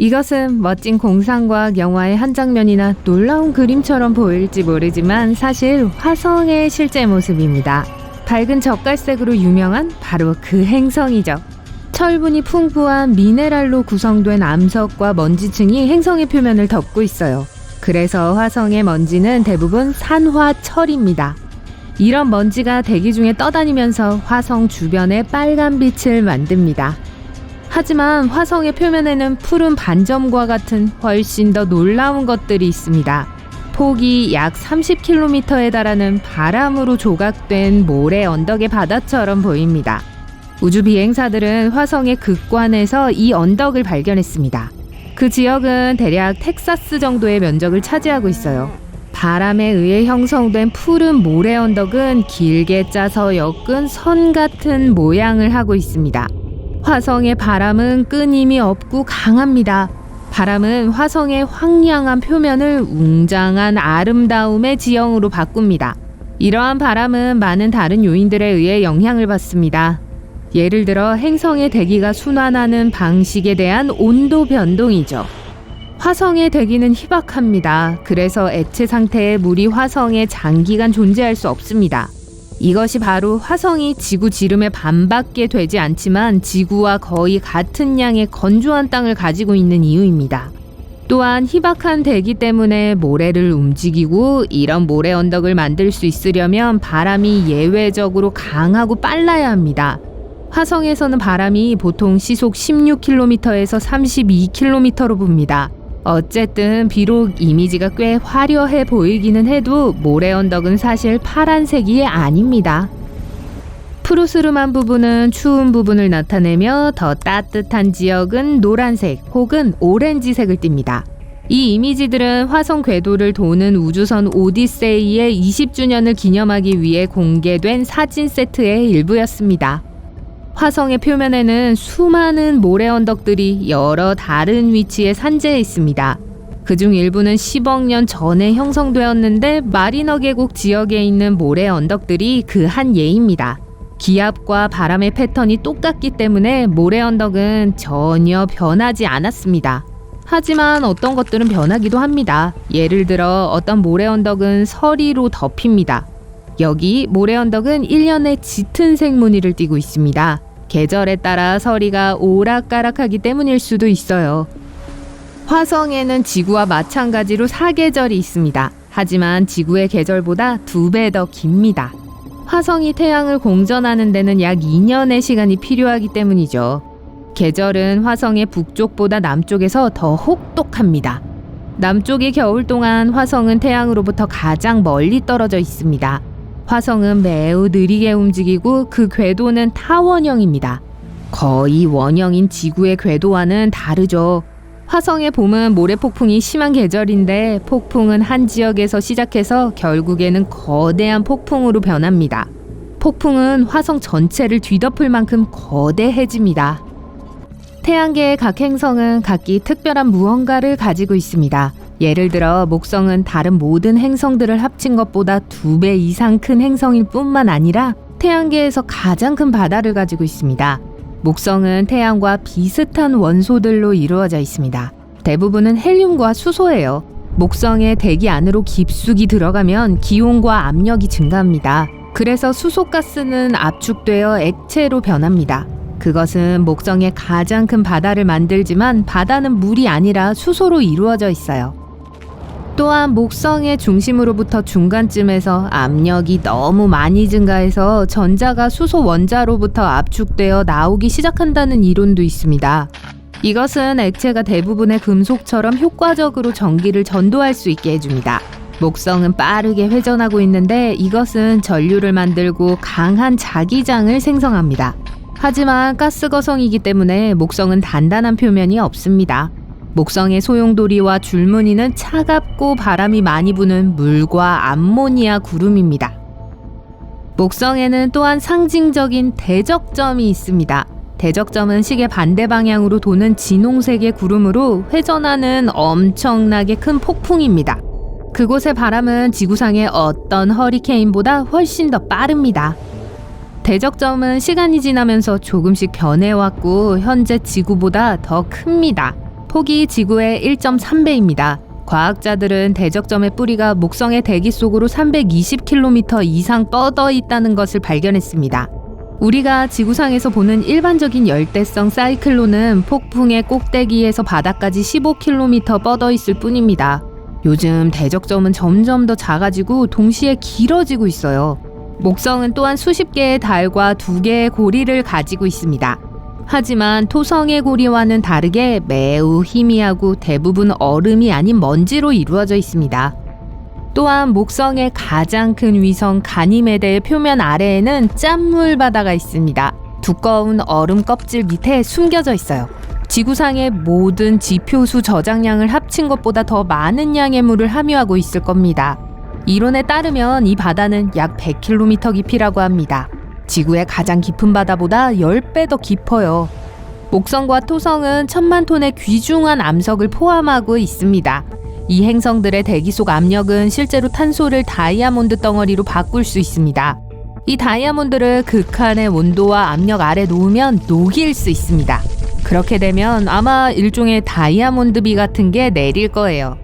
이것은 멋진 공상과학 영화의 한 장면이나 놀라운 그림처럼 보일지 모르지만 사실 화성의 실제 모습입니다. 밝은 젓갈색으로 유명한 바로 그 행성이죠. 철분이 풍부한 미네랄로 구성된 암석과 먼지층이 행성의 표면을 덮고 있어요. 그래서 화성의 먼지는 대부분 산화철입니다. 이런 먼지가 대기 중에 떠다니면서 화성 주변에 빨간 빛을 만듭니다. 하지만 화성의 표면에는 푸른 반점과 같은 훨씬 더 놀라운 것들이 있습니다. 폭이 약 30km에 달하는 바람으로 조각된 모래 언덕의 바다처럼 보입니다. 우주 비행사들은 화성의 극관에서 이 언덕을 발견했습니다. 그 지역은 대략 텍사스 정도의 면적을 차지하고 있어요. 바람에 의해 형성된 푸른 모래 언덕은 길게 짜서 엮은 선 같은 모양을 하고 있습니다. 화성의 바람은 끊임이 없고 강합니다. 바람은 화성의 황량한 표면을 웅장한 아름다움의 지형으로 바꿉니다. 이러한 바람은 많은 다른 요인들에 의해 영향을 받습니다. 예를 들어 행성의 대기가 순환하는 방식에 대한 온도 변동이죠. 화성의 대기는 희박합니다. 그래서 액체 상태의 물이 화성에 장기간 존재할 수 없습니다. 이것이 바로 화성이 지구 지름의 반밖에 되지 않지만 지구와 거의 같은 양의 건조한 땅을 가지고 있는 이유입니다. 또한 희박한 대기 때문에 모래를 움직이고 이런 모래 언덕을 만들 수 있으려면 바람이 예외적으로 강하고 빨라야 합니다. 화성에서는 바람이 보통 시속 16km에서 32km로 붑니다. 어쨌든 비록 이미지가 꽤 화려해 보이기는 해도 모래 언덕은 사실 파란색이 아닙니다. 푸르스름한 부분은 추운 부분을 나타내며 더 따뜻한 지역은 노란색 혹은 오렌지색을 띱니다. 이 이미지들은 화성 궤도를 도는 우주선 오디세이의 20주년을 기념하기 위해 공개된 사진 세트의 일부였습니다. 화성의 표면에는 수많은 모래 언덕들이 여러 다른 위치에 산재해 있습니다. 그중 일부는 10억 년 전에 형성되었는데 마리너 계곡 지역에 있는 모래 언덕들이 그 한 예입니다. 기압과 바람의 패턴이 똑같기 때문에 모래 언덕은 전혀 변하지 않았습니다. 하지만 어떤 것들은 변하기도 합니다. 예를 들어 어떤 모래 언덕은 서리로 덮입니다. 여기 모래 언덕은 1년에 짙은 색 무늬를 띠고 있습니다. 계절에 따라 서리가 오락가락하기 때문일 수도 있어요. 화성에는 지구와 마찬가지로 사계절이 있습니다. 하지만 지구의 계절보다 2배 더 깁니다. 화성이 태양을 공전하는 데는 약 2년의 시간이 필요하기 때문이죠. 계절은 화성의 북쪽보다 남쪽에서 더 혹독합니다. 남쪽의 겨울 동안 화성은 태양으로부터 가장 멀리 떨어져 있습니다. 화성은 매우 느리게 움직이고 그 궤도는 타원형입니다. 거의 원형인 지구의 궤도와는 다르죠. 화성의 봄은 모래폭풍이 심한 계절인데 폭풍은 한 지역에서 시작해서 결국에는 거대한 폭풍으로 변합니다. 폭풍은 화성 전체를 뒤덮을 만큼 거대해집니다. 태양계의 각 행성은 각기 특별한 무언가를 가지고 있습니다. 예를 들어 목성은 다른 모든 행성들을 합친 것보다 2배 이상 큰 행성일 뿐만 아니라 태양계에서 가장 큰 바다를 가지고 있습니다. 목성은 태양과 비슷한 원소들로 이루어져 있습니다. 대부분은 헬륨과 수소예요. 목성의 대기 안으로 깊숙이 들어가면 기온과 압력이 증가합니다. 그래서 수소가스는 압축되어 액체로 변합니다. 그것은 목성의 가장 큰 바다를 만들지만 바다는 물이 아니라 수소로 이루어져 있어요. 또한 목성의 중심으로부터 중간쯤에서 압력이 너무 많이 증가해서 전자가 수소 원자로부터 압축되어 나오기 시작한다는 이론도 있습니다. 이것은 액체가 대부분의 금속처럼 효과적으로 전기를 전도할 수 있게 해줍니다. 목성은 빠르게 회전하고 있는데 이것은 전류를 만들고 강한 자기장을 생성합니다. 하지만 가스 거성이기 때문에 목성은 단단한 표면이 없습니다. 목성의 소용돌이와 줄무늬는 차갑고 바람이 많이 부는 물과 암모니아 구름입니다. 목성에는 또한 상징적인 대적점이 있습니다. 대적점은 시계 반대 방향으로 도는 진홍색의 구름으로 회전하는 엄청나게 큰 폭풍입니다. 그곳의 바람은 지구상의 어떤 허리케인보다 훨씬 더 빠릅니다. 대적점은 시간이 지나면서 조금씩 변해왔고 현재 지구보다 더 큽니다. 폭이 지구의 1.3배입니다. 과학자들은 대적점의 뿌리가 목성의 대기 속으로 320km 이상 뻗어 있다는 것을 발견했습니다. 우리가 지구상에서 보는 일반적인 열대성 사이클론은 폭풍의 꼭대기에서 바닥까지 15km 뻗어 있을 뿐입니다. 요즘 대적점은 점점 더 작아지고 동시에 길어지고 있어요. 목성은 또한 수십 개의 달과 2개의 고리를 가지고 있습니다. 하지만 토성의 고리와는 다르게 매우 희미하고 대부분 얼음이 아닌 먼지로 이루어져 있습니다. 또한 목성의 가장 큰 위성 가니메데의 표면 아래에는 짠물 바다가 있습니다. 두꺼운 얼음 껍질 밑에 숨겨져 있어요. 지구상의 모든 지표수 저장량을 합친 것보다 더 많은 양의 물을 함유하고 있을 겁니다. 이론에 따르면 이 바다는 약 100km 깊이라고 합니다. 지구의 가장 깊은 바다보다 10배 더 깊어요. 목성과 토성은 1000만 톤의 귀중한 암석을 포함하고 있습니다. 이 행성들의 대기 속 압력은 실제로 탄소를 다이아몬드 덩어리로 바꿀 수 있습니다. 이 다이아몬드를 극한의 온도와 압력 아래 놓으면 녹일 수 있습니다. 그렇게 되면 아마 일종의 다이아몬드비 같은 게 내릴 거예요.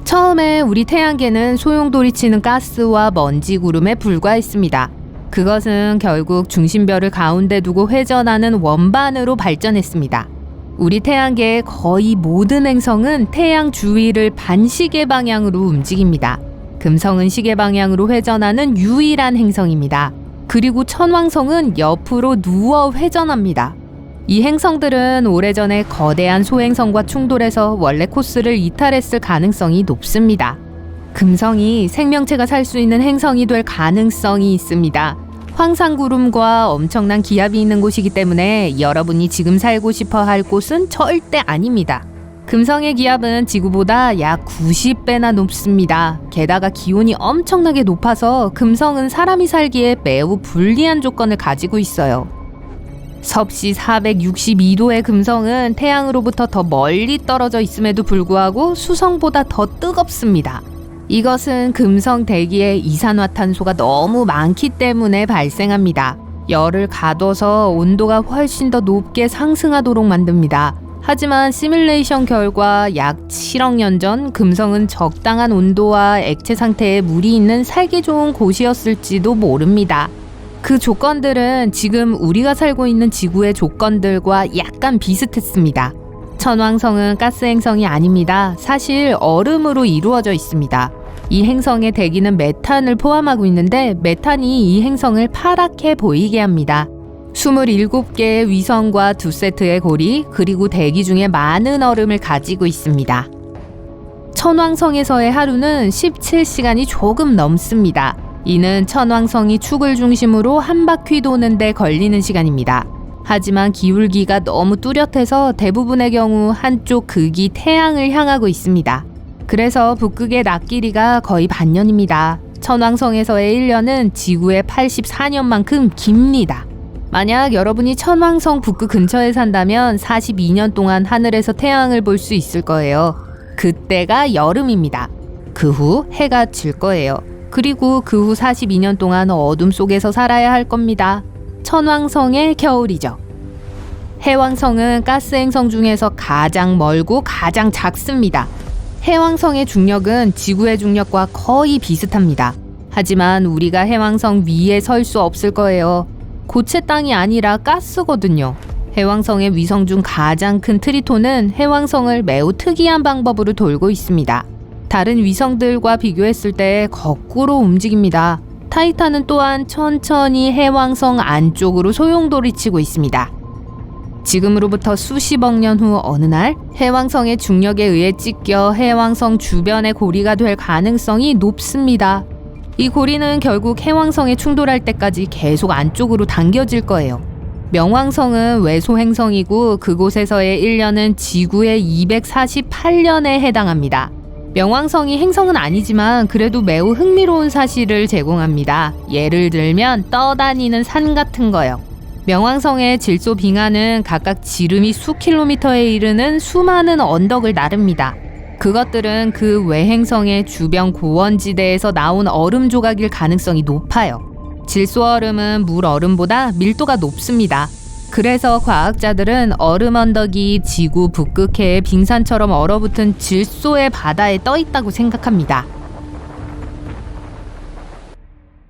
처음에 우리 태양계는 소용돌이치는 가스와 먼지 구름에 불과했습니다. 그것은 결국 중심별을 가운데 두고 회전하는 원반으로 발전했습니다. 우리 태양계의 거의 모든 행성은 태양 주위를 반시계 방향으로 움직입니다. 금성은 시계 방향으로 회전하는 유일한 행성입니다. 그리고 천왕성은 옆으로 누워 회전합니다. 이 행성들은 오래전에 거대한 소행성과 충돌해서 원래 코스를 이탈했을 가능성이 높습니다. 금성이 생명체가 살 수 있는 행성이 될 가능성이 있습니다. 황산구름과 엄청난 기압이 있는 곳이기 때문에 여러분이 지금 살고 싶어 할 곳은 절대 아닙니다. 금성의 기압은 지구보다 약 90배나 높습니다. 게다가 기온이 엄청나게 높아서 금성은 사람이 살기에 매우 불리한 조건을 가지고 있어요. 섭씨 462도의 금성은 태양으로부터 더 멀리 떨어져 있음에도 불구하고 수성보다 더 뜨겁습니다. 이것은 금성 대기에 이산화탄소가 너무 많기 때문에 발생합니다. 열을 가둬서 온도가 훨씬 더 높게 상승하도록 만듭니다. 하지만 시뮬레이션 결과 약 7억 년 전 금성은 적당한 온도와 액체 상태에 물이 있는 살기 좋은 곳이었을지도 모릅니다. 그 조건들은 지금 우리가 살고 있는 지구의 조건들과 약간 비슷했습니다. 천왕성은 가스 행성이 아닙니다. 사실 얼음으로 이루어져 있습니다. 이 행성의 대기는 메탄을 포함하고 있는데 메탄이 이 행성을 파랗게 보이게 합니다. 27개의 위성과 2세트의 고리, 그리고 대기 중에 많은 얼음을 가지고 있습니다. 천왕성에서의 하루는 17시간이 조금 넘습니다. 이는 천왕성이 축을 중심으로 한 바퀴 도는데 걸리는 시간입니다. 하지만 기울기가 너무 뚜렷해서 대부분의 경우 한쪽 극이 태양을 향하고 있습니다. 그래서 북극의 낮 길이가 거의 반년입니다. 천왕성에서의 1년은 지구의 84년만큼 깁니다. 만약 여러분이 천왕성 북극 근처에 산다면 42년 동안 하늘에서 태양을 볼 수 있을 거예요. 그때가 여름입니다. 그 후 해가 질 거예요. 그리고 그 후 42년 동안 어둠 속에서 살아야 할 겁니다. 천왕성의 겨울이죠. 해왕성은 가스 행성 중에서 가장 멀고 가장 작습니다. 해왕성의 중력은 지구의 중력과 거의 비슷합니다. 하지만 우리가 해왕성 위에 설 수 없을 거예요. 고체 땅이 아니라 가스거든요. 해왕성의 위성 중 가장 큰 트리톤은 해왕성을 매우 특이한 방법으로 돌고 있습니다. 다른 위성들과 비교했을 때 거꾸로 움직입니다. 타이탄은 또한 천천히 해왕성 안쪽으로 소용돌이치고 있습니다. 지금으로부터 수십억 년 후 어느 날 해왕성의 중력에 의해 찢겨 해왕성 주변의 고리가 될 가능성이 높습니다. 이 고리는 결국 해왕성에 충돌할 때까지 계속 안쪽으로 당겨질 거예요. 명왕성은 외소 행성이고 그곳에서의 1년은 지구의 248년에 해당합니다. 명왕성이 행성은 아니지만 그래도 매우 흥미로운 사실을 제공합니다. 예를 들면 떠다니는 산 같은 거요. 명왕성의 질소 빙하는 각각 지름이 수킬로미터에 이르는 수많은 언덕을 나릅니다. 그것들은 그 외행성의 주변 고원지대에서 나온 얼음 조각일 가능성이 높아요. 질소 얼음은 물 얼음보다 밀도가 높습니다. 그래서 과학자들은 얼음 언덕이 지구 북극해의 빙산처럼 얼어붙은 질소의 바다에 떠 있다고 생각합니다.